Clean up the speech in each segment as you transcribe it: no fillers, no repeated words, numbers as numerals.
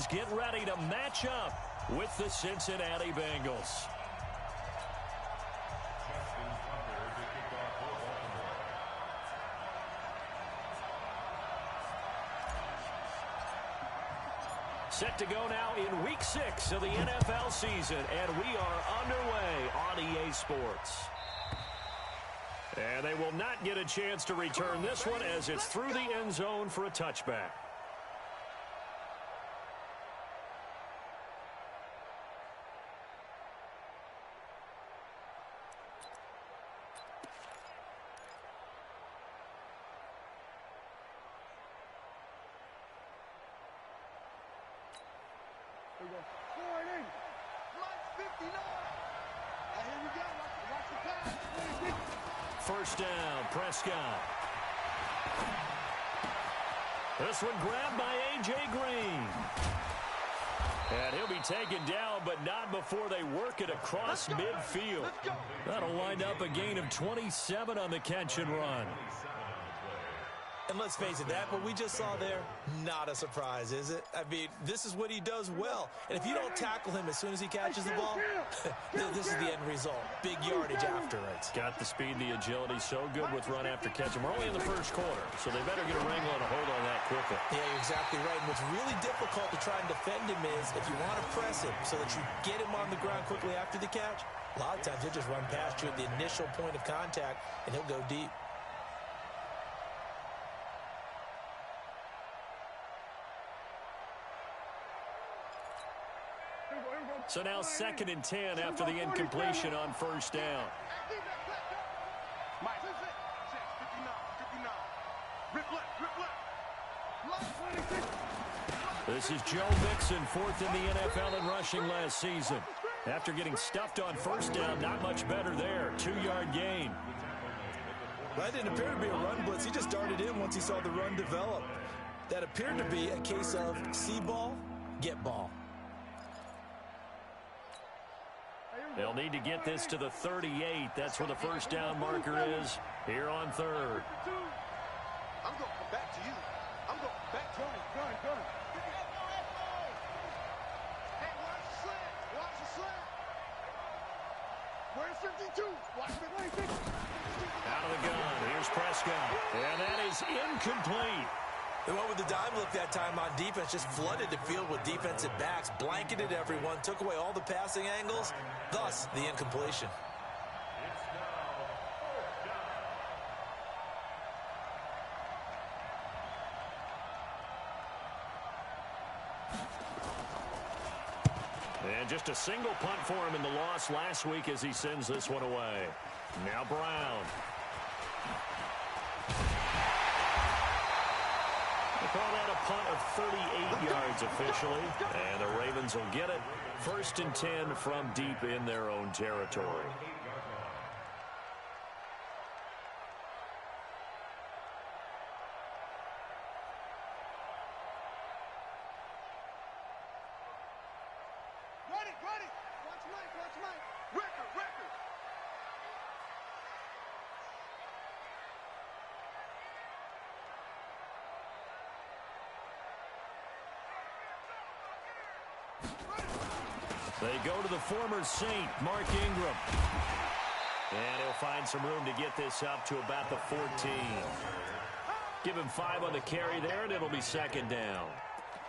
Ravens get ready to match up with the Cincinnati Bengals. Set to go now in Week 6 of the NFL season, and we are underway on EA Sports. And they will not get a chance to return this one as it's through the end zone for a touchback. First down, Prescott. This one grabbed by A.J. Green. And he'll be taken down, but not before they work it across midfield. That'll wind up a gain of 27 on the catch and run. And let's face it, that what we just saw there, not a surprise, is it? I mean, this is what he does well. And if you don't tackle him as soon as he catches the ball, this is the end result. Big yardage after it. Got the speed, the agility, so good with run after catch. And we're only in the first quarter, so they better get a wrangle and a hold on that quickly. Yeah, you're exactly right. And what's really difficult to try and defend him is if you want to press him so that you get him on the ground quickly after the catch, a lot of times he'll just run past you at the initial point of contact, and he'll go deep. So now 2nd and 10 after the incompletion on first down. This is Joe Mixon, 4th in the NFL in rushing last season. After getting stuffed on first down, not much better there. 2-yard gain. That didn't appear to be a run blitz. He just darted in once he saw the run develop. That appeared to be a case of see ball, get ball. They'll need to get this to the 38. That's where the first down marker is here on 3rd. I'm going back to you. I'm going back to you. Gun. Hey, watch the slant. Watch the slant. Where's 52? Watch the 52. Out of the gun. Here's Prescott. And that is incomplete. They went with the dime look that time on defense, just flooded the field with defensive backs, blanketed everyone, took away all the passing angles, thus the incompletion. And just a single punt for him in the loss last week as he sends this one away. Now Brown. They call that a punt of 38 yards officially. And the Ravens will get it. 1st and 10 from deep in their own territory. Ready. Watch Mike. Record. They go to the former Saint, Mark Ingram. And he'll find some room to get this up to about the 14. Give him 5 on the carry there, and it'll be 2nd down.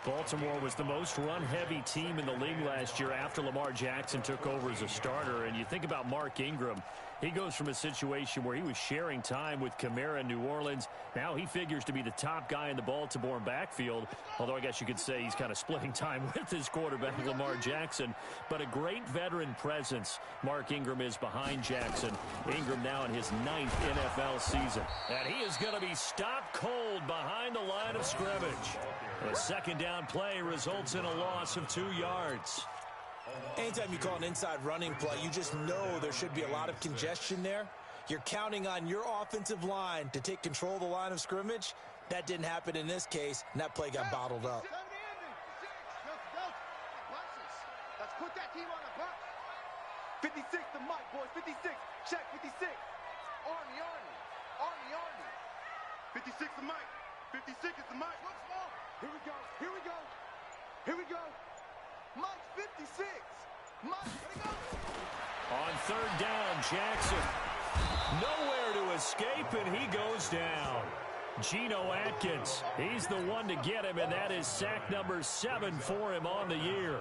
Baltimore was the most run-heavy team in the league last year after Lamar Jackson took over as a starter. And you think about Mark Ingram, he goes from a situation where he was sharing time with Kamara in New Orleans. Now he figures to be the top guy in the Baltimore backfield, although I guess you could say he's kind of splitting time with his quarterback, Lamar Jackson. But a great veteran presence Mark Ingram is behind Jackson. Ingram now in his 9th NFL season. And he is going to be stopped cold behind the line of scrimmage. A 2nd down play results in a loss of 2 yards. Anytime you call an inside running play, you just know there should be a lot of congestion there. You're counting on your offensive line to take control of the line of scrimmage. That didn't happen in this case, and that play got bottled up. Let's put that team on the bus. 56 to Mike, boys. 56. Check 56. Army. 56 to Mike. 56 is the Mike. Here we go. Here we go. Mike's 56. Mike, let it go. On third down, Jackson. Nowhere to escape, and he goes down. Geno Atkins, he's the one to get him, and that is sack number 7 for him on the year.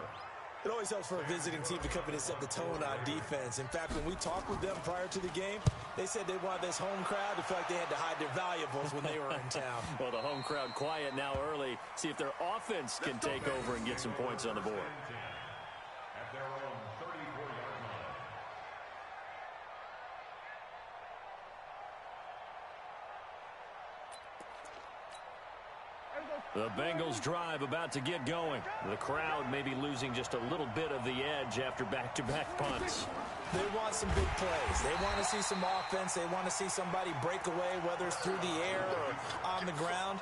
It always helps for a visiting team to come in and set the tone on defense. In fact, when we talked with them prior to the game, they said they wanted this home crowd to feel like they had to hide their valuables when they were in town. Well, the home crowd quiet now early. See if their offense can take over and get some points on the board. At their own 34-yard line. The Bengals drive about to get going. The crowd may be losing just a little bit of the edge after back-to-back punts. They want some big plays. They want to see some offense. They want to see somebody break away, whether it's through the air or on the ground.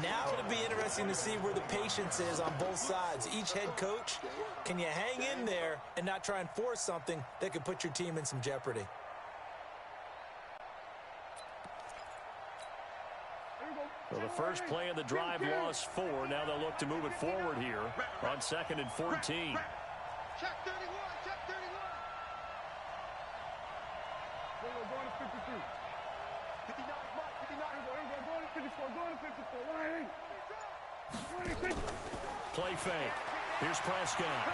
Now it'll be interesting to see where the patience is on both sides. Each head coach, can you hang in there and not try and force something that could put your team in some jeopardy? Well, the first play of the drive lost 4. Now they'll look to move it forward here on 2nd and 14. Check 31. Check 31. Going to 53. 59 is Mike. 59. Going to 54. Going to 54. Play fake. Here's Prescott.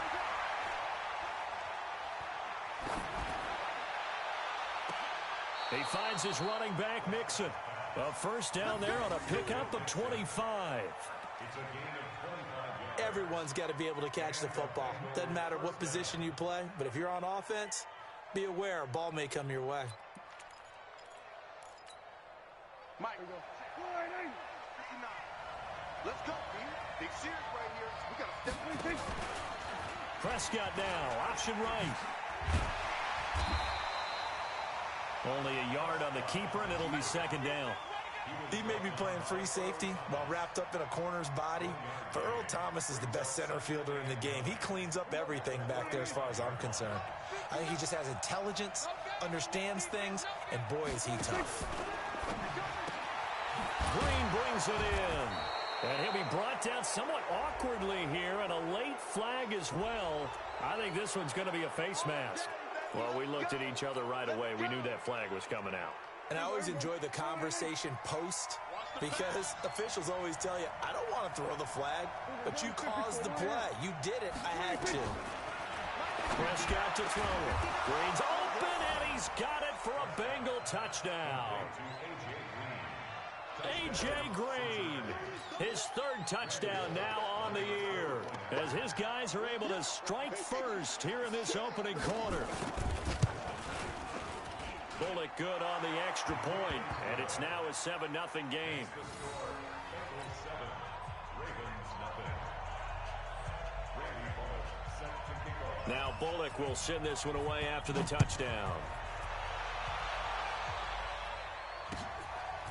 He finds his running back, Mixon. A first down there on a pickup of 25. It's a gain of 25 yards. Everyone's got to be able to catch the football. Doesn't matter what position you play, but if you're on offense, be aware a ball may come your way. Mike. 59. Let's go, man. Big series right here. We got to step. Prescott now, option right. Only a yard on the keeper, and it'll be 2nd down. He may be playing free safety while wrapped up in a corner's body, but Earl Thomas is the best center fielder in the game. He cleans up everything back there as far as I'm concerned. I think he just has intelligence, understands things, and boy, is he tough. Green brings it in. And he'll be brought down somewhat awkwardly here, and a late flag as well. I think this one's going to be a face mask. Well, we looked at each other right away. We knew that flag was coming out. And I always enjoy the conversation post, because officials always tell you, I don't want to throw the flag, but you caused the play. You did it. I had to. Prescott to throw it. Green's open, and he's got it for a Bengal touchdown. A.J. Green, his 3rd touchdown now on the year, as his guys are able to strike first here in this opening quarter. Bullock good on the extra point, and it's now a 7-0 game. Now Bullock will send this one away after the touchdown.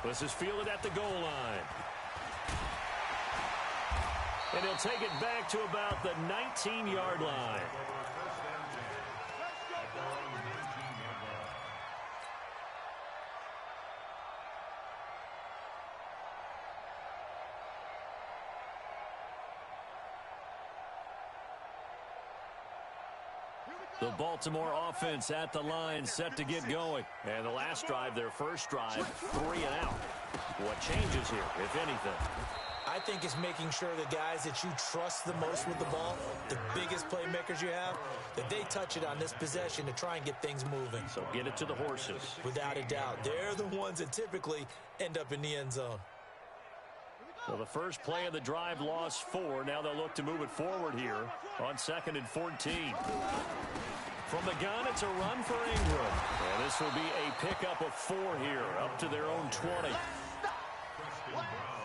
This is fielded at the goal line. And he'll take it back to about the 19-yard line. The Baltimore offense at the line, set to get going. And the last drive, their first drive, 3 and out. What changes here, if anything? I think it's making sure the guys that you trust the most with the ball, the biggest playmakers you have, that they touch it on this possession to try and get things moving. So get it to the horses. Without a doubt. They're the ones that typically end up in the end zone. Well, the first play of the drive lost 4. Now they'll look to move it forward here on 2nd and 14. From the gun, it's a run for Ingram. And this will be a pickup of 4 here, up to their own 20.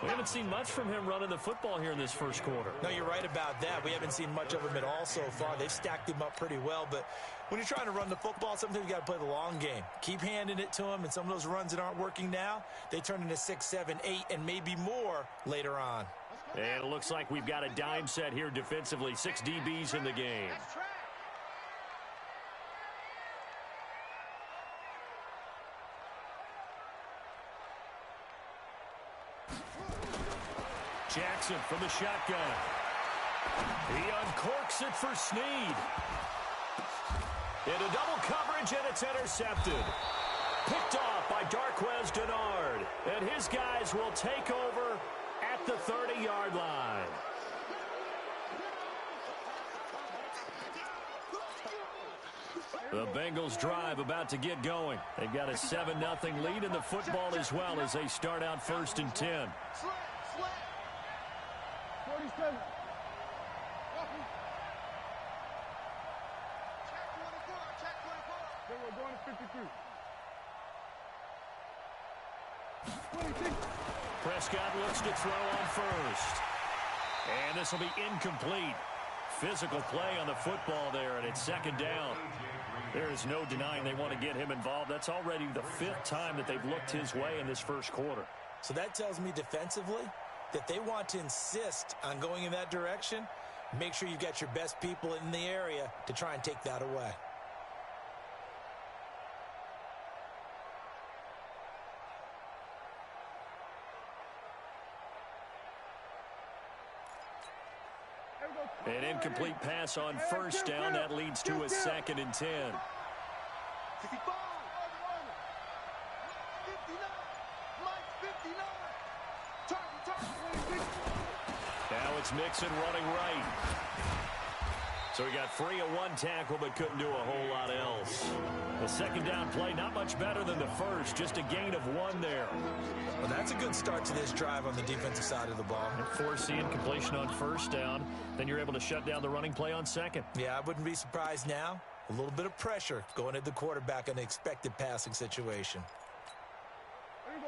We haven't seen much from him running the football here in this first quarter. No, you're right about that. We haven't seen much of him at all so far. They've stacked him up pretty well, but when you're trying to run the football, sometimes you got to play the long game. Keep handing it to him, and some of those runs that aren't working now, they turn into 6, 7, 8, and maybe more later on. And it looks like we've got a dime set here defensively. 6 DBs in the game. Jackson from the shotgun. He uncorks it for Snead. Into double coverage, and it's intercepted. Picked off by Darquez Denard. And his guys will take over at the 30-yard line. The Bengals drive about to get going. They've got a 7-0 lead in the football as well as they start out 1st and 10. 47. Then we're going to 53. 26. Prescott looks to throw on first. And this will be incomplete. Physical play on the football there, and it's 2nd down. There is no denying they want to get him involved. That's already the 5th time that they've looked his way in this 1st quarter. So that tells me defensively that they want to insist on going in that direction. Make sure you've got your best people in the area to try and take that away. An incomplete pass on 1st down. That leads to a 2nd and 10. 65. 59. Target. Now it's Mixon running right. So he got free of 1 tackle but couldn't do a whole lot else. The 2nd down play, not much better than the first. Just a gain of 1 there. Well, that's a good start to this drive on the defensive side of the ball. Force the incompletion on 1st down. Then you're able to shut down the running play on 2nd. Yeah, I wouldn't be surprised now. A little bit of pressure going at the quarterback in an expected passing situation.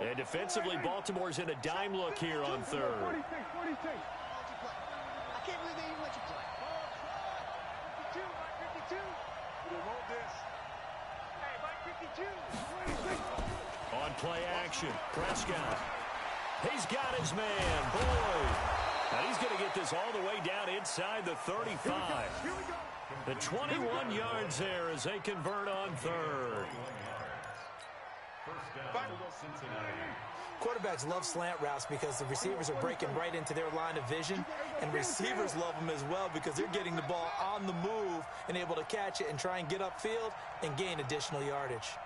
And defensively, Baltimore's in a dime look here on 3rd. 46. I can't believe they even let you play. 52. Mike 52. They want this. Hey, Mike 52. 26. On play action, Prescott. He's got his man, Boyd. And he's going to get this all the way down inside the 35. Here we go. The 21 yards there as they convert on 3rd. Quarterbacks love slant routes because the receivers are breaking right into their line of vision, and receivers love them as well because they're getting the ball on the move and able to catch it and try and get upfield and gain additional yardage.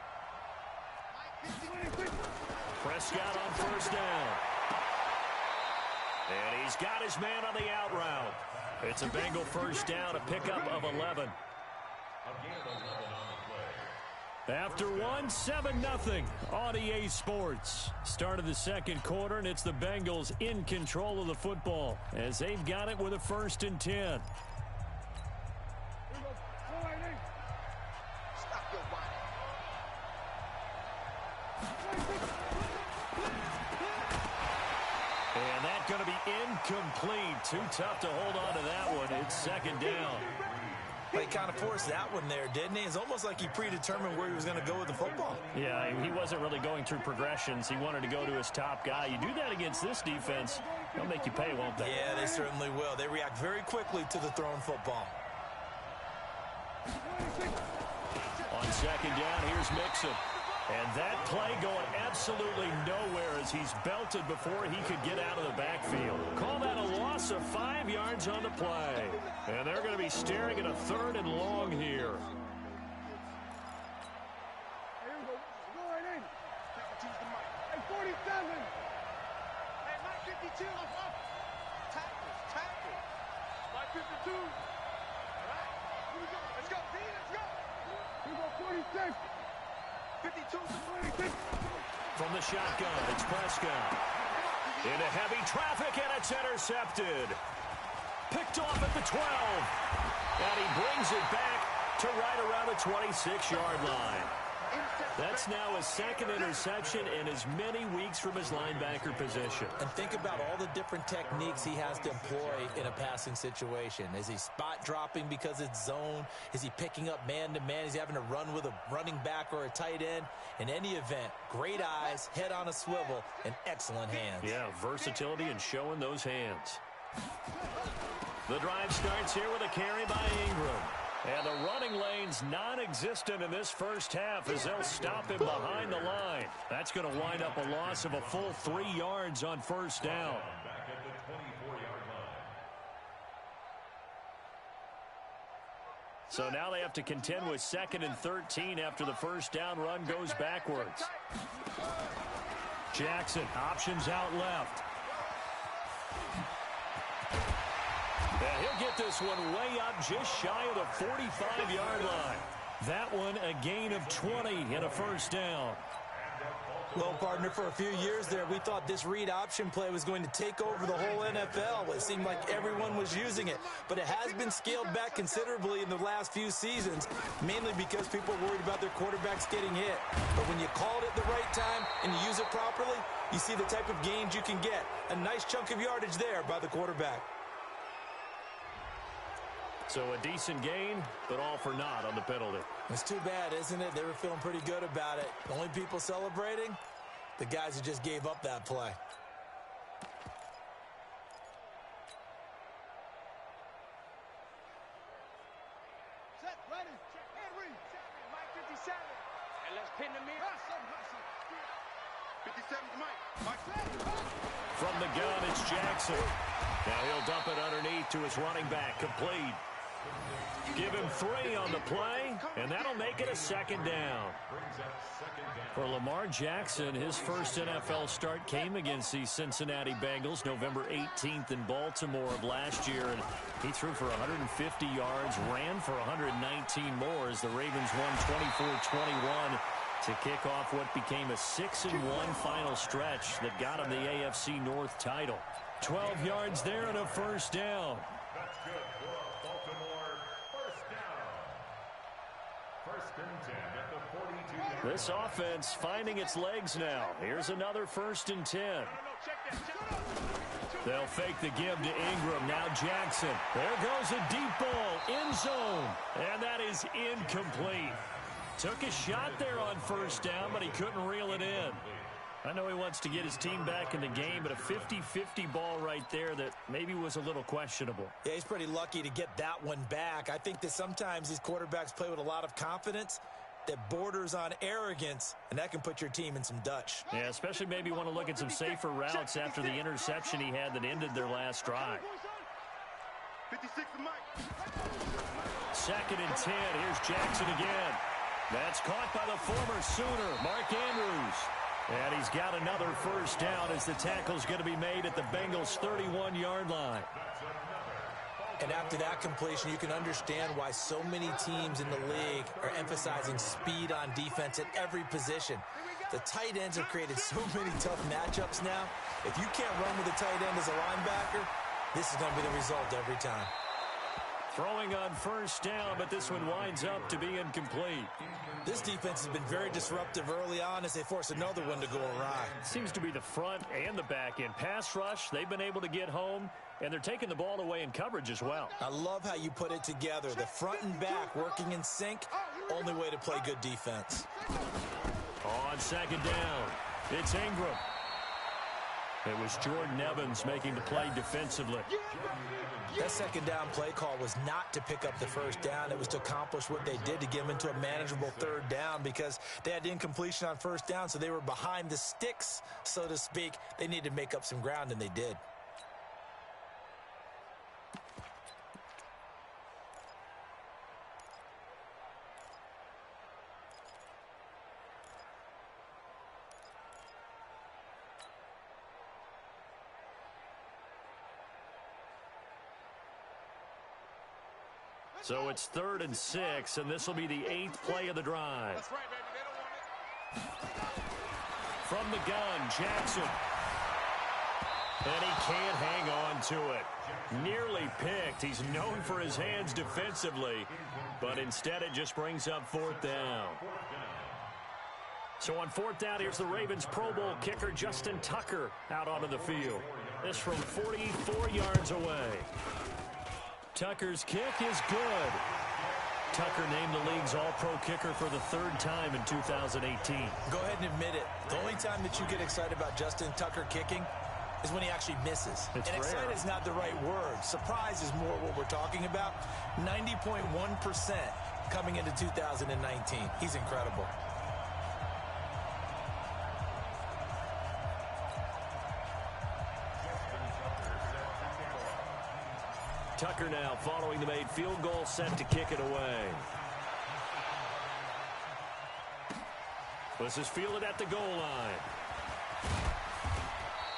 Prescott on 1st down. And he's got his man on the out route. It's a Bengal 1st down, a pickup of 11. After 1, 7-0 on EA Sports. Start of the 2nd quarter, and it's the Bengals in control of the football as they've got it with a 1st and 10. Stop your whining. And that's going to be incomplete. Too tough to hold on to that one. It's 2nd down. He kind of forced that one there, didn't he? It's almost like he predetermined where he was going to go with the football. Yeah, he wasn't really going through progressions. He wanted to go to his top guy. You do that against this defense, they'll make you pay, won't they? Yeah, they certainly will. They react very quickly to the thrown football. On 2nd down, here's Mixon. And that play going absolutely nowhere as he's belted before he could get out of the backfield. Call that a loss of 5 yards on the play. And they're going to be staring at a 3rd and long here. Here we go. Go right in. Hey, 47. Hey, Mike 52. Tackle. Mike 52. All right. Here we go. Let's go, D. Let's go. Here we go, 46. 52 to 26. From the shotgun, it's Prescott. Into heavy traffic, and it's intercepted. Picked off at the 12. And he brings it back to right around the 26-yard line. That's now his 2nd interception in as many weeks from his linebacker position. And think about all the different techniques he has to employ in a passing situation. Is he spot dropping because it's zone? Is he picking up man-to-man? Is he having to run with a running back or a tight end? In any event, great eyes, head on a swivel, and excellent hands. Yeah, versatility and showing those hands. The drive starts here with a carry by Ingram. And the running lane's non-existent in this 1st half as they'll stop him behind the line. That's going to wind up a loss of a full 3 yards on 1st down. So now they have to contend with 2nd and 13 after the first down run goes backwards. Jackson options out left. And he'll get this one way up just shy of the 45-yard line. That one a gain of 20 and a first down. Well, partner, for a few years there, we thought this read option play was going to take over the whole NFL. It seemed like everyone was using it, but it has been scaled back considerably in the last few seasons, mainly because people are worried about their quarterbacks getting hit. But when you call it at the right time and you use it properly, you see the type of gains you can get. A nice chunk of yardage there by the quarterback. So a decent gain, but all for naught on the penalty. It's too bad, isn't it? They were feeling pretty good about it. The only people celebrating, the guys who just gave up that play. Set, ready, and read. Mike 57. And let's pin the mirror. 57's Mike. Mike set. From the gun, it's Jackson. Now he'll dump it underneath to his running back, complete. Give him 3 on the play, and that'll make it a second down. For Lamar Jackson, his first NFL start came against the Cincinnati Bengals November 18th in Baltimore of last year, and he threw for 150 yards, ran for 119 more as the Ravens won 24-21 to kick off what became a 6-1 final stretch that got him the AFC North title. 12 yards there and a first down. That's good for Baltimore. First down. First and 10 at the 42. This offense finding its legs now. Here's another 1st and 10. They'll fake the give to Ingram. Now Jackson. There goes a deep ball. End zone. And that is incomplete. Took a shot there on first down, but he couldn't reel it in. I know he wants to get his team back in the game, but a 50-50 ball right there that maybe was a little questionable. Yeah, he's pretty lucky to get that one back. I think that sometimes these quarterbacks play with a lot of confidence that borders on arrogance, and that can put your team in some Dutch. Yeah, especially maybe want to look at some safer routes after the interception he had that ended their last drive. 56 Mike. 2nd and 10. Here's Jackson again. That's caught by the former Sooner, Mark Andrews. And he's got another first down as the tackle's going to be made at the Bengals' 31-yard line. And after that completion, you can understand why so many teams in the league are emphasizing speed on defense at every position. The tight ends have created so many tough matchups now. If you can't run with a tight end as a linebacker, this is going to be the result every time. Throwing on first down, but this one winds up to be incomplete. This defense has been very disruptive early on as they force another one to go awry. Seems to be the front and the back end. Pass rush, they've been able to get home, and they're taking the ball away in coverage as well. I love how you put it together. The front and back working in sync, only way to play good defense. On 2nd down, it's Ingram. It was Jordan Evans making the play defensively. That 2nd down play call was not to pick up the first down. It was to accomplish what they did to get them into a manageable 3rd down because they had incompletion on first down, so they were behind the sticks, so to speak. They needed to make up some ground, and they did. So it's 3rd and 6, and this will be the 8th play of the drive. That's right, baby. They don't want it. From the gun, Jackson. And he can't hang on to it. Nearly picked. He's known for his hands defensively, but instead it just brings up 4th down. So on 4th down, here's the Ravens Pro Bowl kicker Justin Tucker out onto the field. This from 44 yards away. Tucker's kick is good. Tucker named the league's all-pro kicker for the 3rd time in 2018. Go ahead and admit it. The only time that you get excited about Justin Tucker kicking is when he actually misses. It's and rare. excited is not the right word. Surprise is more what we're talking about. 90.1% coming into 2019. He's incredible. Tucker now following the made field goal, set to kick it away. This is fielded at the goal line.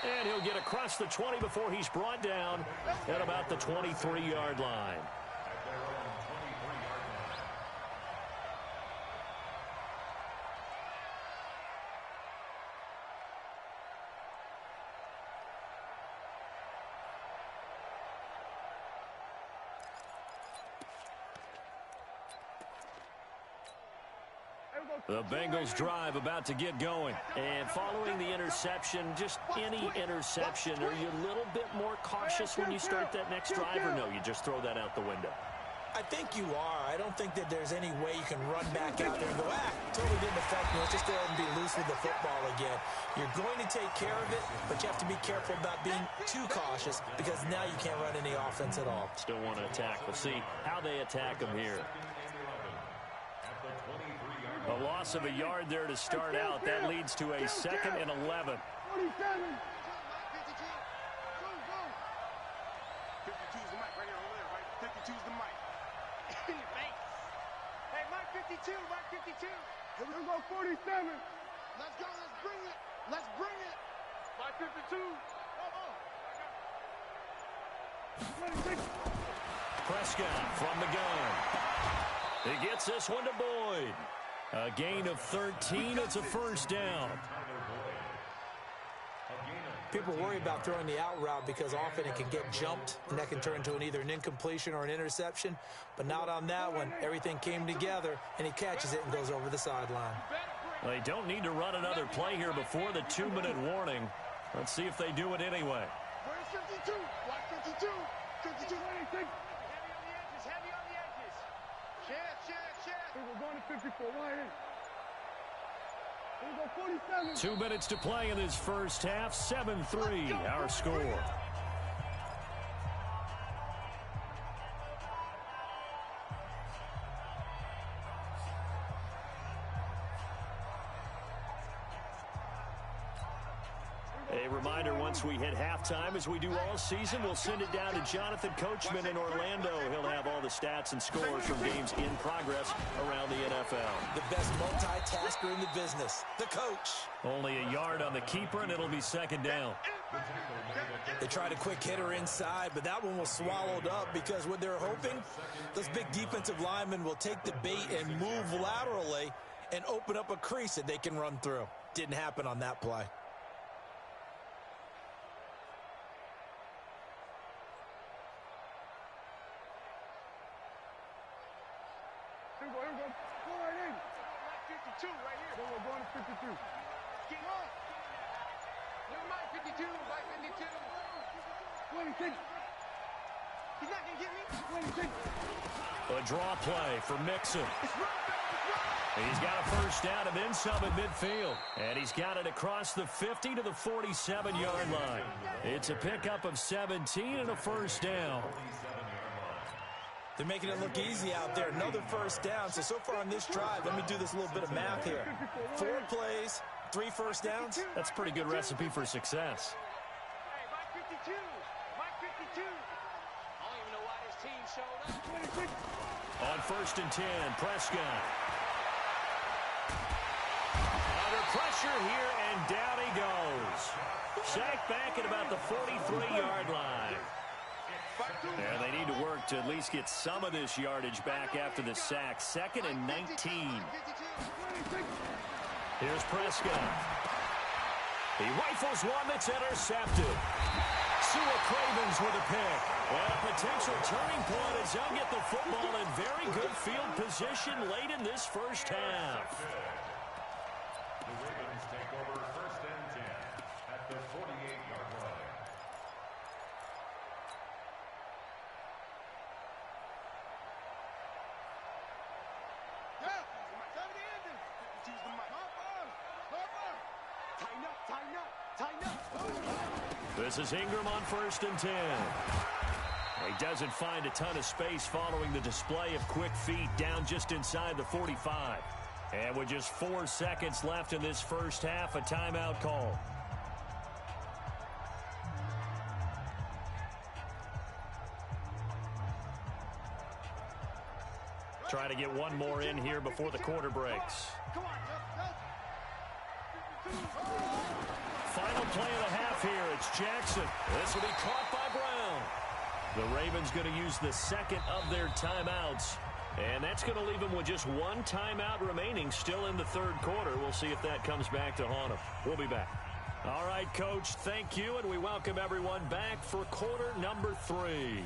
And he'll get across the 20 before he's brought down at about the 23-yard line. The Bengals drive about to get going. And following the interception, just any interception, are you a little bit more cautious when you start that next drive, or no, you just throw that out the window? I think you are. I don't think that there's any way you can run back out there and go, totally didn't affect me. Let's just go ahead and be loose with the football again. You're going to take care of it, but you have to be careful about being too cautious because now you can't run any offense at all. Still want to attack. We'll see how they attack them here. A loss of a yard there to start out. That leads to a 2nd and 11. 52's the mic right here on there, right? 52's the mic. In your face. Hey, Mike 52, Mike 52. Here we go, 47. Let's go, let's bring it. Let's bring it. Mike 52. Come on. Prescott from the gun. He gets this one to Boyd. A gain of 13. It's a first down. People worry about throwing the out route because often it can get jumped, and that can turn into either an incompletion or an interception. But not on that one. Everything came together, and he catches it and goes over the sideline. They don't need to run another play here before the 2-minute warning. Let's see if they do it anyway. Where's 52? Like 52. 52. Heavy on the edges. Share. We're going to 54. Right here. 2 minutes to play in this first half. 7-3, our score. A reminder, once we hit halftime, as we do all season, we'll send it down to Jonathan Coachman in Orlando. He'll have all the stats and scores from games in progress around the NFL. The best multitasker in the business, the coach. Only a yard on the keeper, and it'll be 2nd down. They tried a quick hitter inside, but that one was swallowed up because what they're hoping, those big defensive linemen will take the bait and move laterally and open up a crease that they can run through. Didn't happen on that play. Right here. Then we're going to 52. Get on. Never mind, 52. Like 52. 26. He's not going to get me. 26. A draw play for Mixon. He's got a first down and then some at midfield. And he's got it across the 50 to the 47-yard line. It's a pickup of 17 and a first down. They're making it look easy out there. Another first down. So far on this drive, let me do this little bit of math here. 4 plays, 3 first downs. That's a pretty good recipe for success. Hey, Mike 52. Mike 52. I don't even know why this team showed up. On 1st and 10, Prescott. Under pressure here, and down he goes. Sacked back at about the 43-yard line. Yeah, they need to work to at least get some of this yardage back after the sack. 2nd and 19. Here's Prescott. He rifles one that's intercepted. Sua Cravens with a pick. Well, a potential turning point as they'll get the football in very good field position late in this first half. The Ravens take over 1st and 10 at the 48-yard line. This is Ingram on 1st and 10. He doesn't find a ton of space following the display of quick feet down just inside the 45. And with just 4 seconds left in this first half, a timeout call. Trying to get one more in here before the quarter breaks. Final play of the half here. It's Jackson. This will be caught by Brown. The Ravens going to use the second of their timeouts. And that's going to leave them with just one timeout remaining still in the third quarter. We'll see if that comes back to haunt them. We'll be back. All right, Coach, thank you, and we welcome everyone back for quarter number 3.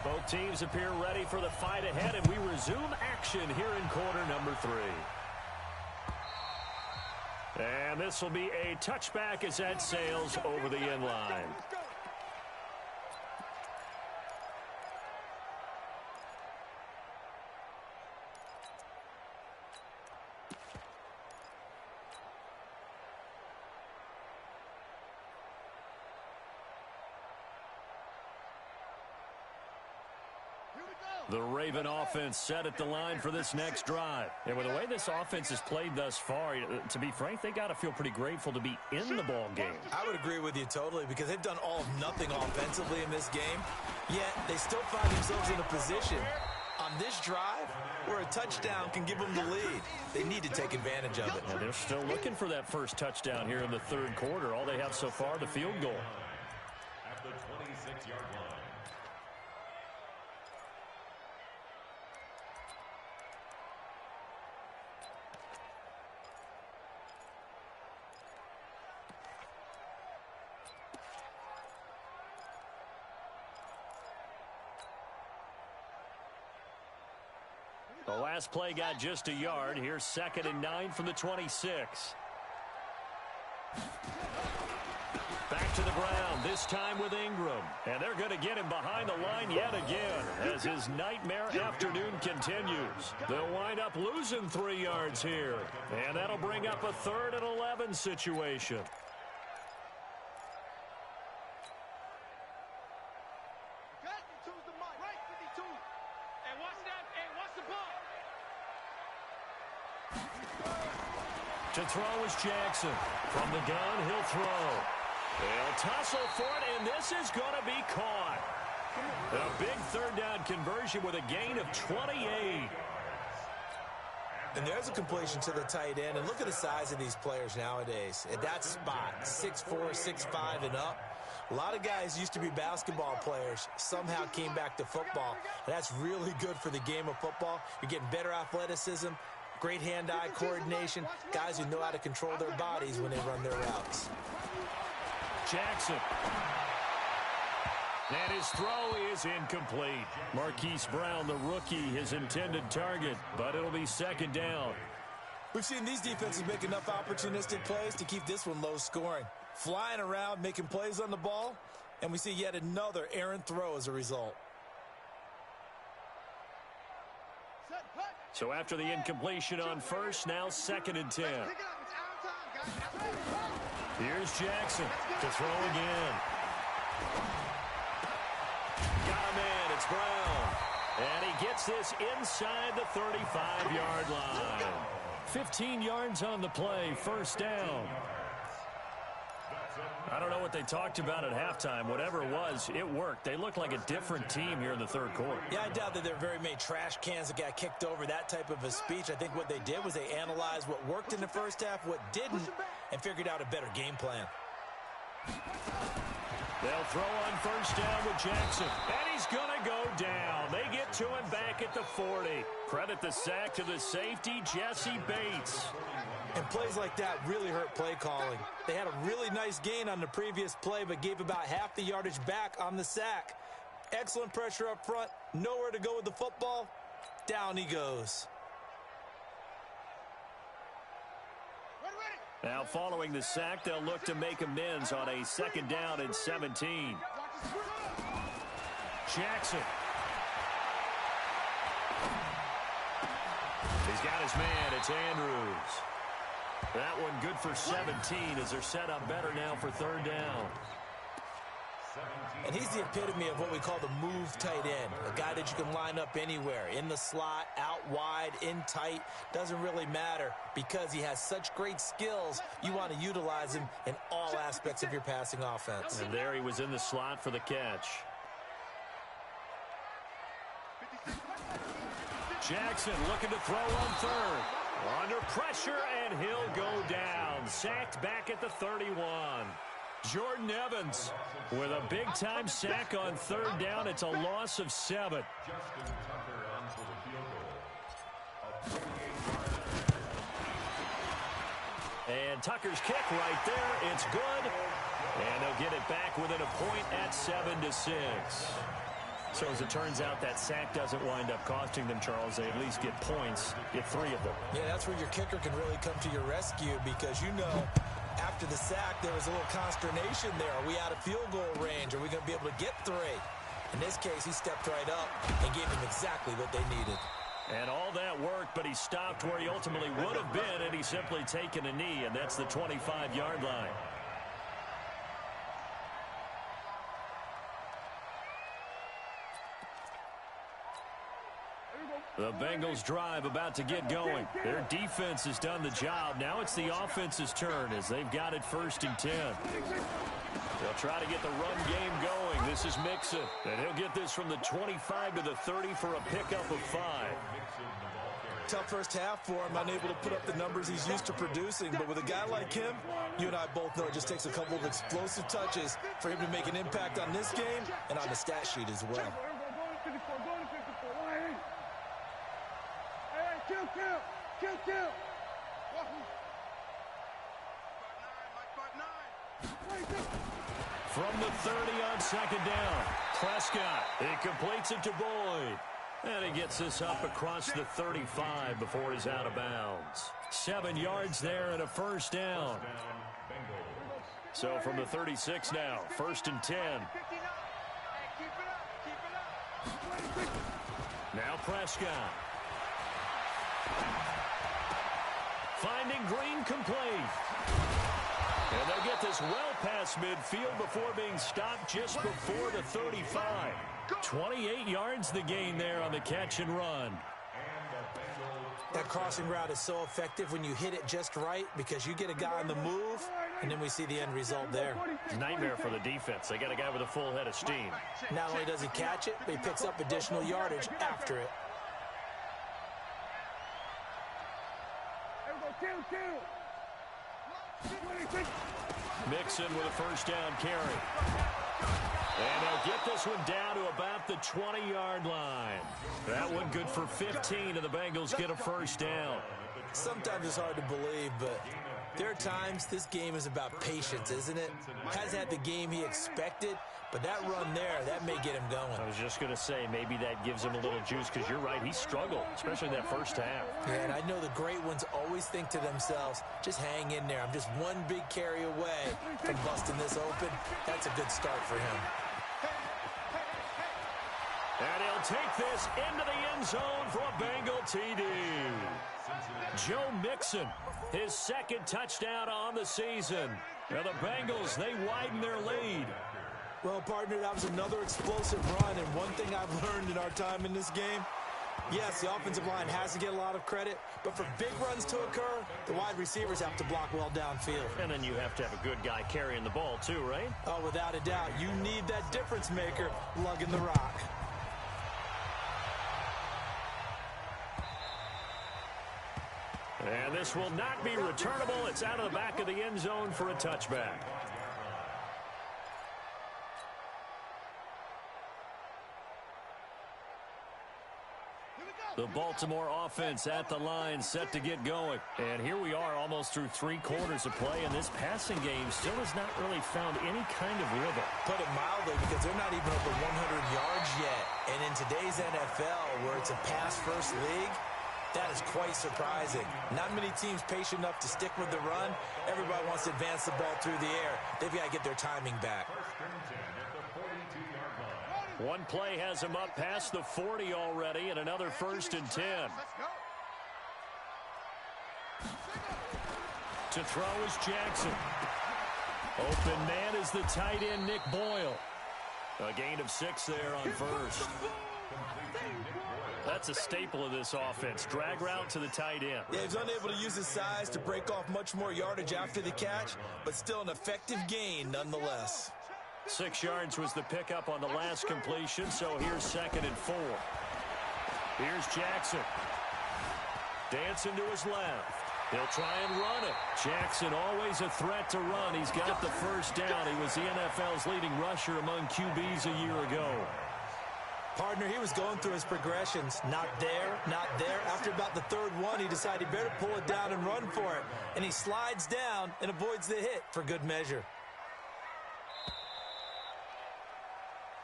Both teams appear ready for the fight ahead, and we resume action here in quarter number 3. And this will be a touchback as that sails over the end line. The Raven offense set at the line for this next drive. And with the way this offense has played thus far, to be frank, they got to feel pretty grateful to be in the ball game. I would agree with you totally because they've done all of nothing offensively in this game, yet they still find themselves in a position on this drive where a touchdown can give them the lead. They need to take advantage of it. And they're still looking for that first touchdown here in the third quarter. All they have so far, the field goal. At the 26-yard line. The last play got just a yard. Here's 2nd and 9 from the 26. Back to the ground, this time with Ingram. And they're going to get him behind the line yet again as his nightmare afternoon continues. They'll wind up losing 3 yards here. And that'll bring up a 3rd and 11 situation. To throw is Jackson. From the gun, he'll throw. They'll tussle for it, and this is going to be caught. A big 3rd down conversion with a gain of 28. And there's a completion to the tight end. And look at the size of these players nowadays. At that spot, 6'4", 6'5", and up. A lot of guys used to be basketball players, somehow came back to football. And that's really good for the game of football. You're getting better athleticism, great hand-eye coordination, guys who know how to control their bodies when they run their routes. Jackson. And his throw is incomplete. Marquise Brown, the rookie, his intended target, but it'll be 2nd down. We've seen these defenses make enough opportunistic plays to keep this one low scoring. Flying around, making plays on the ball, and we see yet another errant throw as a result. So after the incompletion on first, now 2nd and 10. Here's Jackson to throw again. Got a man, it's Brown. And he gets this inside the 35-yard line. 15 yards on the play, 1st down. I don't know what they talked about at halftime. Whatever it was, it worked. They look like a different team here in the third quarter. Yeah, I doubt that there are very many trash cans that got kicked over, that type of a speech. I think what they did was they analyzed what worked in the first half, what didn't, and figured out a better game plan. They'll throw on 1st down with Jackson. And he's going to go down. They get to him back at the 40. Credit the sack to the safety, Jesse Bates. And plays like that really hurt play calling. They had a really nice gain on the previous play, but gave about half the yardage back on the sack. Excellent pressure up front. Nowhere to go with the football. Down he goes. Now following the sack, they'll look to make amends on a 2nd down and 17. Jackson. He's got his man. It's Andrews. That one good for 17 as they're set up better now for 3rd down. And he's the epitome of what we call the move tight end, a guy that you can line up anywhere, in the slot, out wide, in tight, doesn't really matter because he has such great skills. You want to utilize him in all aspects of your passing offense. And there he was in the slot for the catch. Jackson looking to throw on third. Under pressure, and he'll go down. Sacked back at the 31. Jordan Evans with a big-time sack on third down. It's a loss of 7. Justin Tucker onto the field goal. And Tucker's kick right there. It's good. And they'll get it back within a point at 7-6. So as it turns out, that sack doesn't wind up costing them, Charles. They at least get points, get 3 of them. Yeah, that's where your kicker can really come to your rescue because, you know, after the sack, there was a little consternation there. Are we out of field goal range? Are we going to be able to get 3? In this case, he stepped right up and gave them exactly what they needed. And all that worked, but he stopped where he ultimately would have been, and he's simply taken a knee, and that's the 25-yard line. The Bengals drive about to get going. Their defense has done the job. Now it's the offense's turn as they've got it 1st and 10. They'll try to get the run game going. This is Mixon, and he'll get this from the 25 to the 30 for a pickup of 5. Tough first half for him, unable to put up the numbers he's used to producing. But with a guy like him, you and I both know it just takes a couple of explosive touches for him to make an impact on this game and on the stat sheet as well. Kill. From the 30 on 2nd down, Prescott, he completes it to Boyd. And he gets this up across the 35 before he's out of bounds. 7 yards there and a 1st down. So from the 36 now, 1st and 10. Now Prescott. Finding Green complete. And they'll get this well past midfield before being stopped just before the 35. 28 yards the gain there on the catch and run. That crossing route is so effective when you hit it just right because you get a guy on the move, and then we see the end result there. Nightmare for the defense. They got a guy with a full head of steam. Not only does he catch it, but he picks up additional yardage after it. Mixon with a 1st down carry. And they'll get this one down to about the 20-yard line. That one good for 15, and the Bengals get a 1st down. Sometimes it's hard to believe, but there are times this game is about patience, isn't it? Hasn't had the game he expected, but that run there, that may get him going. I was just going to say, maybe that gives him a little juice, because you're right, he struggled, especially in that 1st half. Yeah, and I know the great ones always think to themselves, just hang in there. I'm just one big carry away from busting this open. That's a good start for him. And he'll take this into the end zone for a Bengal TD. Joe Mixon, his 2nd touchdown on the season. Now the Bengals, they widen their lead. Well, partner, that was another explosive run, and one thing I've learned in our time in this game, yes, the offensive line has to get a lot of credit, but for big runs to occur, the wide receivers have to block well downfield. And then you have to have a good guy carrying the ball too, right? Oh, without a doubt. You need that difference maker lugging the rock. And this will not be returnable. It's out of the back of the end zone for a touchback. The Baltimore offense at the line, set to get going. And here we are almost through 3 quarters of play, and this passing game still has not really found any kind of rhythm. Put it mildly, because they're not even over 100 yards yet. And in today's NFL, where it's a pass-first league, that is quite surprising. Not many teams patient enough to stick with the run. Everybody wants to advance the ball through the air. They've got to get their timing back. 1st and 10 at the 42-yard line. One play has him up past the 40 already, and another 1st and 10. To throw is Jackson. Open man is the tight end, Nick Boyle. A gain of 6 there on first. That's a staple of this offense. Drag route to the tight end. Yeah, he's unable to use his size to break off much more yardage after the catch, but still an effective gain nonetheless. 6 yards was the pickup on the last completion, so here's 2nd and 4. Here's Jackson. Dancing to his left. He'll try and run it. Jackson always a threat to run. He's got the first down. He was the NFL's leading rusher among QBs a year ago. Partner, he was going through his progressions. Not there, not there. After about the 3rd one, he decided he better pull it down and run for it. And he slides down and avoids the hit for good measure.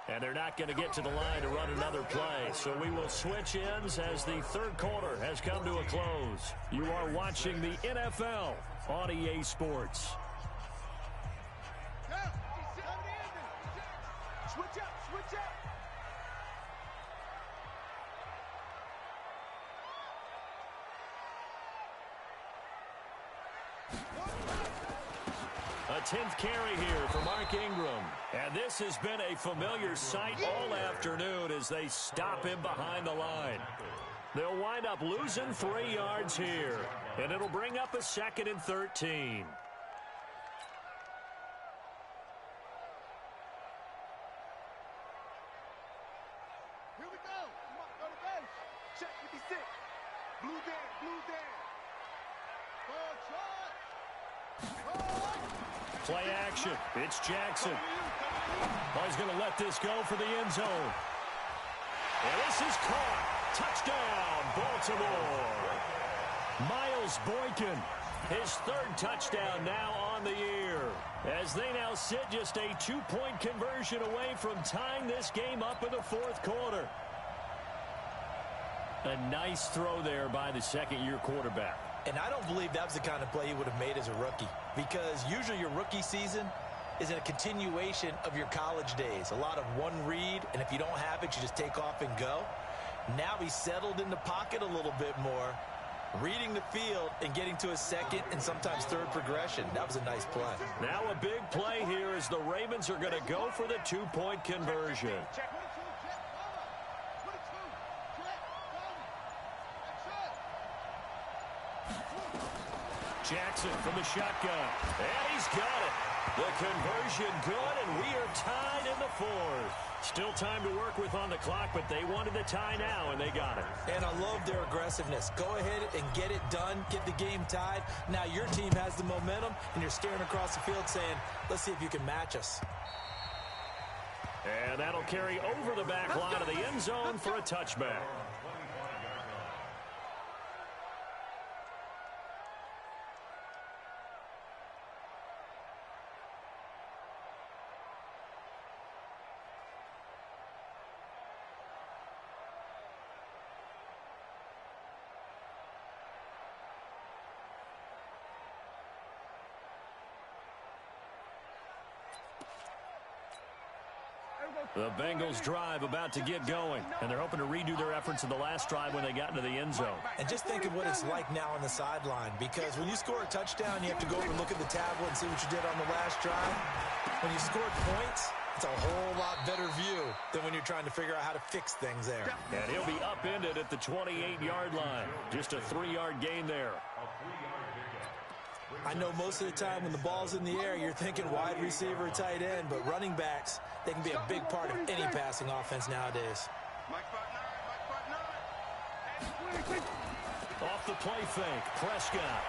And they're not going to get to the line to run another play. So we will switch ends as the 3rd quarter has come to a close. You are watching the NFL on EA Sports. Switch up, switch up. A 10th carry here for Mark Ingram. And this has been a familiar sight all afternoon as they stop him behind the line. They'll wind up losing 3 yards here. And it'll bring up a 2nd and 13. Here we go. Come on, go to base. Check 56. Blue down, blue down. Ball shot. Play action. It's Jackson. Oh, he's going to let this go for the end zone. And this is caught. Touchdown, Baltimore. Miles Boykin, his 3rd touchdown now on the year. As they now sit just a 2-point conversion away from tying this game up in the 4th quarter. A nice throw there by the 2nd-year quarterback. And I don't believe that was the kind of play he would have made as a rookie, because usually your rookie season is a continuation of your college days. A lot of one read, and if you don't have it, you just take off and go. Now he's settled in the pocket a little bit more, reading the field and getting to his 2nd and sometimes 3rd progression. That was a nice play. Now a big play here as the Ravens are going to go for the 2-point conversion. Jackson from the shotgun. And he's got it. The conversion good, and we are tied in the 4th. Still time to work with on the clock, but they wanted the tie now, and they got it. And I love their aggressiveness. Go ahead and get it done. Get the game tied. Now your team has the momentum, and you're staring across the field saying, let's see if you can match us. And that'll carry over the back line of the end zone for a touchback. The Bengals drive about to get going, and they're hoping to redo their efforts in the last drive when they got into the end zone. And just think of what it's like now on the sideline, because when you score a touchdown, you have to go over and look at the tablet and see what you did on the last drive. When you scored points, it's a whole lot better view than when you're trying to figure out how to fix things there. And he'll be upended at the 28-yard line. Just a 3-yard gain there. I know most of the time when the ball's in the air, you're thinking wide receiver, tight end, but running backs, they can be a big part of any passing offense nowadays. Off the play fake, Prescott.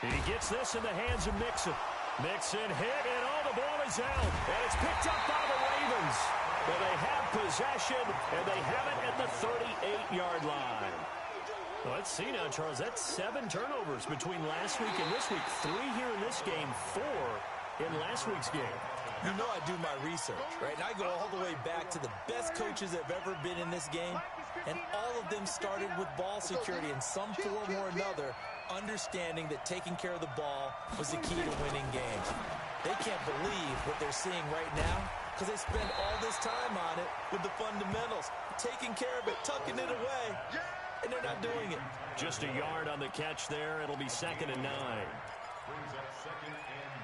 He gets this in the hands of Mixon. Mixon hit, and the ball is out. And it's picked up by the Ravens. Well, they have possession, and they have it at the 38-yard line. Well, let's see now, Charles. That's 7 turnovers between last week and this week. 3 here in this game, 4 in last week's game. You know I do my research, right? And I go all the way back to the best coaches that have ever been in this game, and all of them started with ball security in some form or another, understanding that taking care of the ball was the key to winning games. They can't believe what they're seeing right now because they spend all this time on it with the fundamentals, taking care of it, tucking it away, and they're not doing it. Just a yard on the catch there. It'll be 2nd and 9. Brings up 2nd and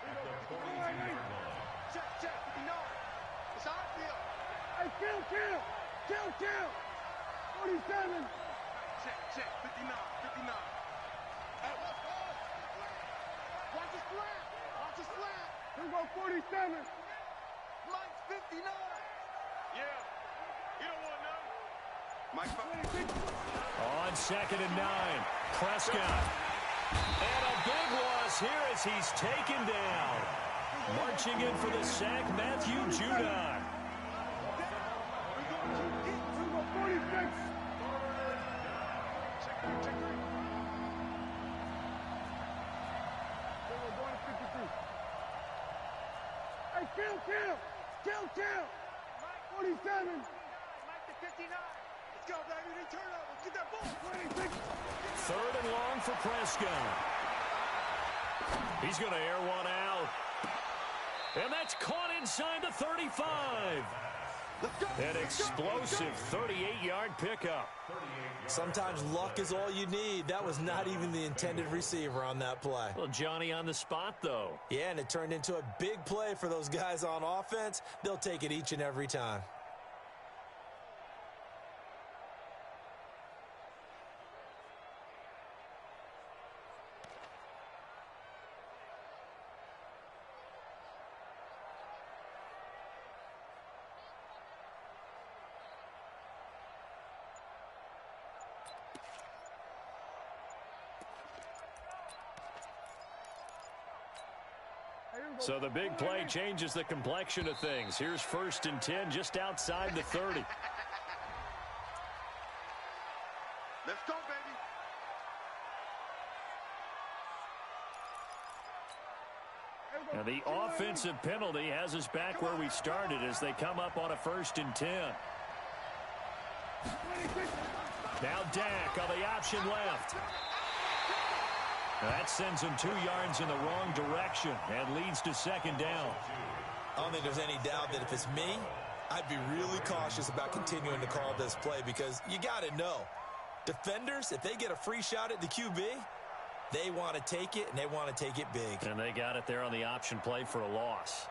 9. Check, check, 59. It's how I feel. Hey, kill. 47. Check, 59. Hey, let's go. Watch the slant. Here we go, 47. Mike's 59. Yeah. You don't want none. Mike 26. On 2nd and 9, Prescott. And a big loss here as he's taken down. Marching in for the sack, Matthew Judon. Hey, kill. 47. Mike to 59. Let's go, baby. They turn over. Get that ball. 26. 3rd and long for Prescott. He's going to air one out. And that's caught inside the 35. An explosive 38-yard pickup. Sometimes luck is all you need. That was not even the intended receiver on that play. Well, Johnny on the spot, though. Yeah, and it turned into a big play for those guys on offense. They'll take it each and every time. So the big play changes the complexion of things. Here's 1st and 10 just outside the 30. Let's go, baby. Now the offensive penalty has us back where we started as they come up on a 1st and 10. Now Dak on the option left. That sends him 2 yards in the wrong direction and leads to 2nd down. I don't think there's any doubt that if it's me, I'd be really cautious about continuing to call this play because you got to know, defenders, if they get a free shot at the QB, they want to take it, and they want to take it big. And they got it there on the option play for a loss.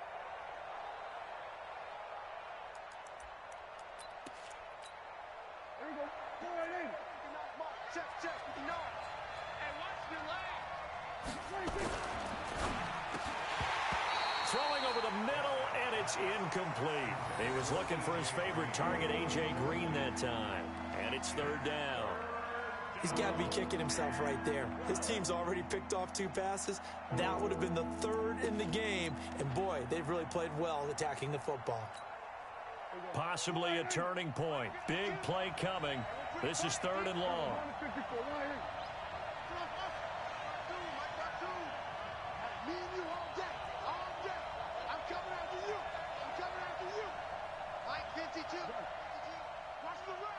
Here we go. Go right in. Check, 59. Hey, watch your leg. 26. Throwing over the middle, and it's incomplete. He was looking for his favorite target, A.J. Green, that time. And it's 3rd down. He's got to be kicking himself right there. His team's already picked off 2 passes. That would have been the 3rd in the game. And, boy, they've really played well attacking the football. Possibly a turning point. Big play coming. This is 3rd and long. Me and you all day. I'm coming after you. Mike 52. Watch the run.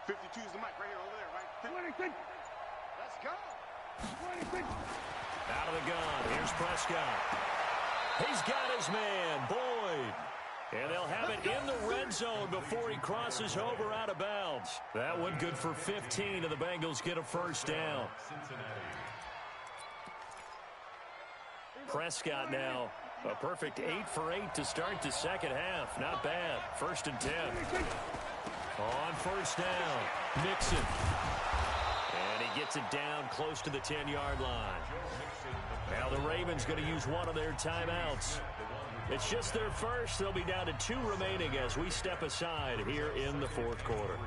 52 is the mic right here, over there, right? 26. Let's go. 26. Out of the gun. Here's Prescott. He's got his man, Boyd. And they'll have it in the red zone before he crosses over out of bounds. That one good for 15, and the Bengals get a 1st down. Prescott now, a perfect 8 for 8 to start the 2nd half. Not bad. 1st and 10. On 1st down, Mixon. And he gets it down close to the 10-yard line. Now the Ravens going to use one of their timeouts. It's just their first. They'll be down to 2 remaining as we step aside here in the 4th quarter.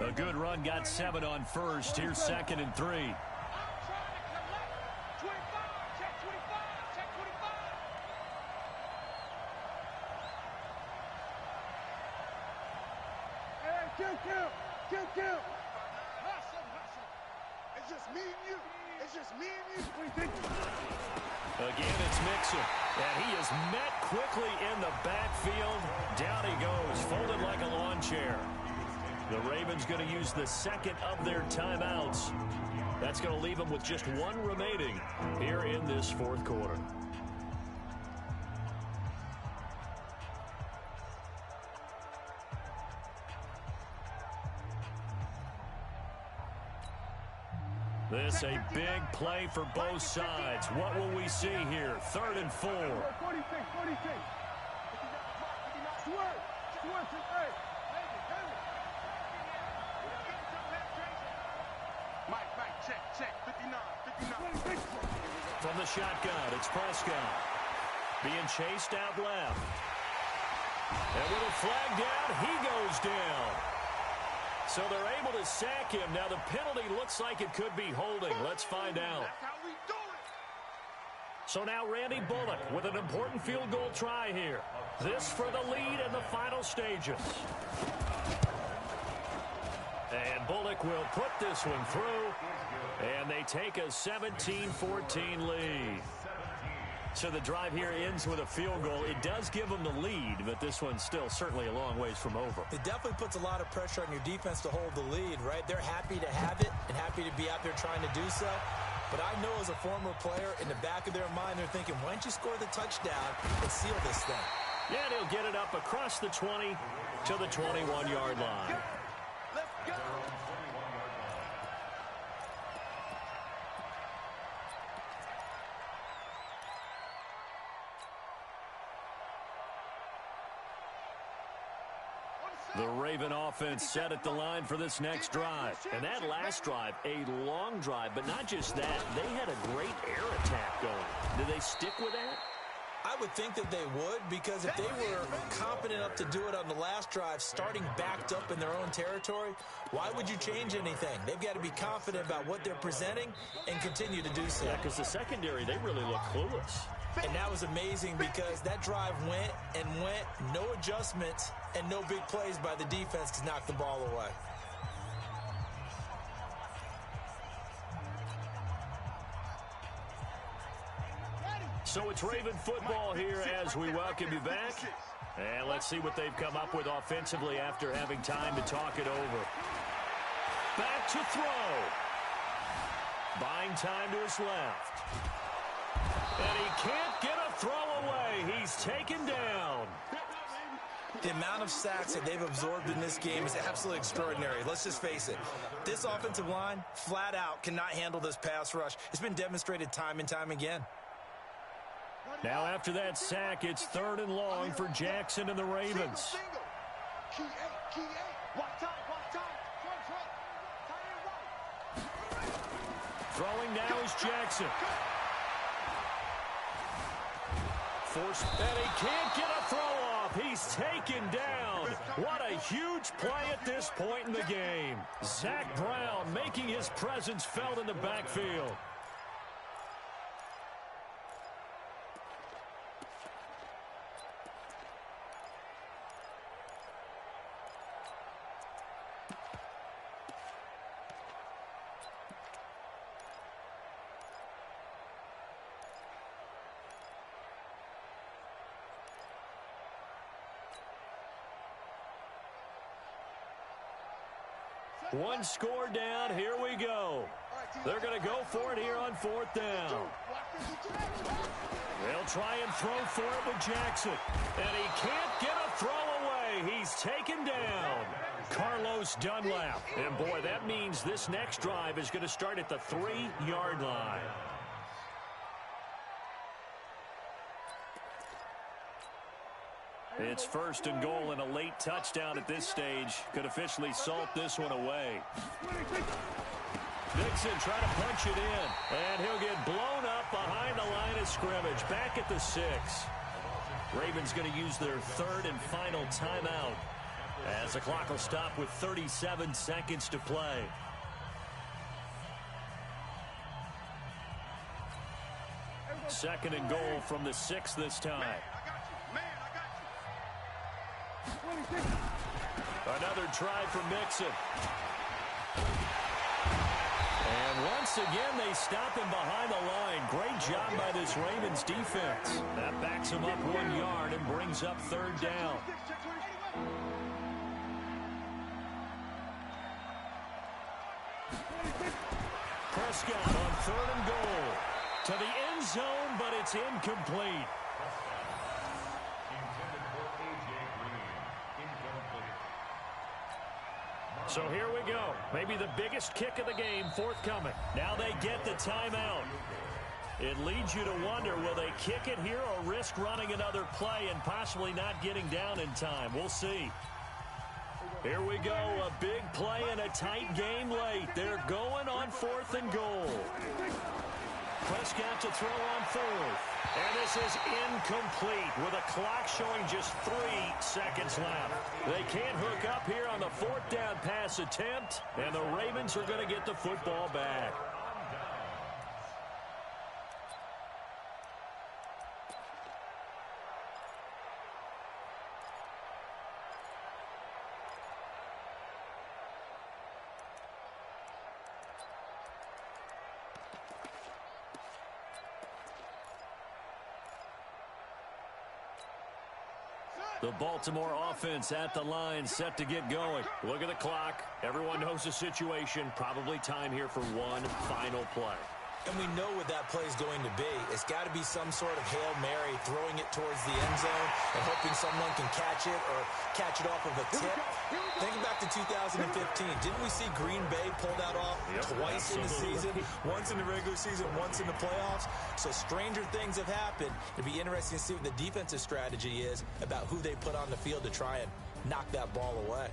A good run got 7 on 1st. Here's 2nd and 3. Kill. It's just me and you. Again, it's Mixon. And he is met quickly in the backfield. Down he goes, folded like a lawn chair. The Ravens going to use the 2nd of their timeouts. That's going to leave them with just 1 remaining here in this 4th quarter. This a big play for both sides. What will we see here? 3rd and 4. 46. Mike, check. 59. From the shotgun, it's Prescott. Being chased out left. And with a flag down, he goes down. So they're able to sack him. Now the penalty looks like it could be holding. Let's find out. That's how we do it. So now Randy Bullock with an important field goal try here. This for the lead in the final stages. And Bullock will put this one through. And they take a 17-14 lead. So the drive here ends with a field goal. It does give them the lead, but this one's still certainly a long ways from over. It definitely puts a lot of pressure on your defense to hold the lead, right? They're happy to have it and happy to be out there trying to do so. But I know as a former player, in the back of their mind, they're thinking, why don't you score the touchdown and seal this thing? Yeah, they'll get it up across the 20 to the 21-yard line. Let's go. The Raven offense set at the line for this next drive. And that last drive, a long drive, but not just that. They had a great air attack going. Do they stick with that? I would think that they would, because if they were confident enough to do it on the last drive, starting backed up in their own territory, why would you change anything? They've got to be confident about what they're presenting and continue to do so. Yeah, because the secondary, they really look clueless. And that was amazing because that drive went, no adjustments, and no big plays by the defense to knock the ball away. So it's Raven football here as we welcome you back. And let's see what they've come up with offensively after having time to talk it over. Back to throw. Buying time to his left. And he can't get a throw away. He's taken down. The amount of sacks that they've absorbed in this game is absolutely extraordinary. Let's just face it. This offensive line, flat out, cannot handle this pass rush. It's been demonstrated time and time again. Now after that sack, it's 3rd and long for Jackson and the Ravens. Key eight. Watch time. Throwing now is Jackson. Forced, and he can't get a throw off. He's taken down. What a huge play at this point in the game. Zach Brown making his presence felt in the backfield. One score down. Here we go. They're going to go for it here on 4th down. They'll try and throw for it with Jackson. And he can't get a throw away. He's taken down. Carlos Dunlap. And, boy, that means this next drive is going to start at the 3-yard line. It's 1st and goal, and a late touchdown at this stage could officially salt this one away. Dixon trying to punch it in, and he'll get blown up behind the line of scrimmage, back at the 6. Ravens going to use their 3rd and final timeout as the clock will stop with 37 seconds to play. Second and goal from the 6 this time. Another try for Mixon. And once again, they stop him behind the line. Great job by this Ravens defense. That backs him up 1 yard and brings up 3rd down. Prescott on 3rd and goal. To the end zone, but it's incomplete. So here we go. Maybe the biggest kick of the game forthcoming. Now they get the timeout. It leads you to wonder, will they kick it here or risk running another play and possibly not getting down in time? We'll see. Here we go, a big play and a tight game late. They're going on 4th and goal. Prescott to throw on 4th. And this is incomplete with a clock showing just 3 seconds left. They can't hook up here on the 4th down pass attempt, and the Ravens are going to get the football back. The Baltimore offense at the line, set to get going. Look at the clock. Everyone knows the situation. Probably time here for one final play. And we know what that play is going to be. It's got to be some sort of Hail Mary, throwing it towards the end zone and hoping someone can catch it or catch it off of a tip. Think back to 2015. Didn't we see Green Bay pull that off twice in the season? Once in the regular season, once in the playoffs. So stranger things have happened. It'd be interesting to see what the defensive strategy is about who they put on the field to try and knock that ball away.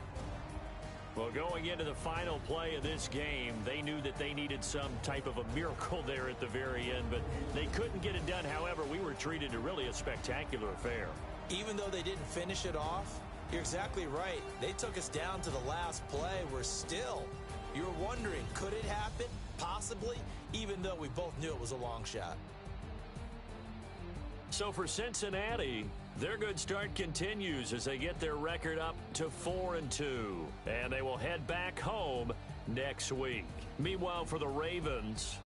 Well, going into the final play of this game, they knew that they needed some type of a miracle there at the very end, but they couldn't get it done. However, we were treated to really a spectacular affair. Even though they didn't finish it off, you're exactly right. They took us down to the last play. You're wondering, could it happen? Possibly, even though we both knew it was a long shot. So for Cincinnati, their good start continues as they get their record up to 4-2. And they will head back home next week. Meanwhile, for the Ravens,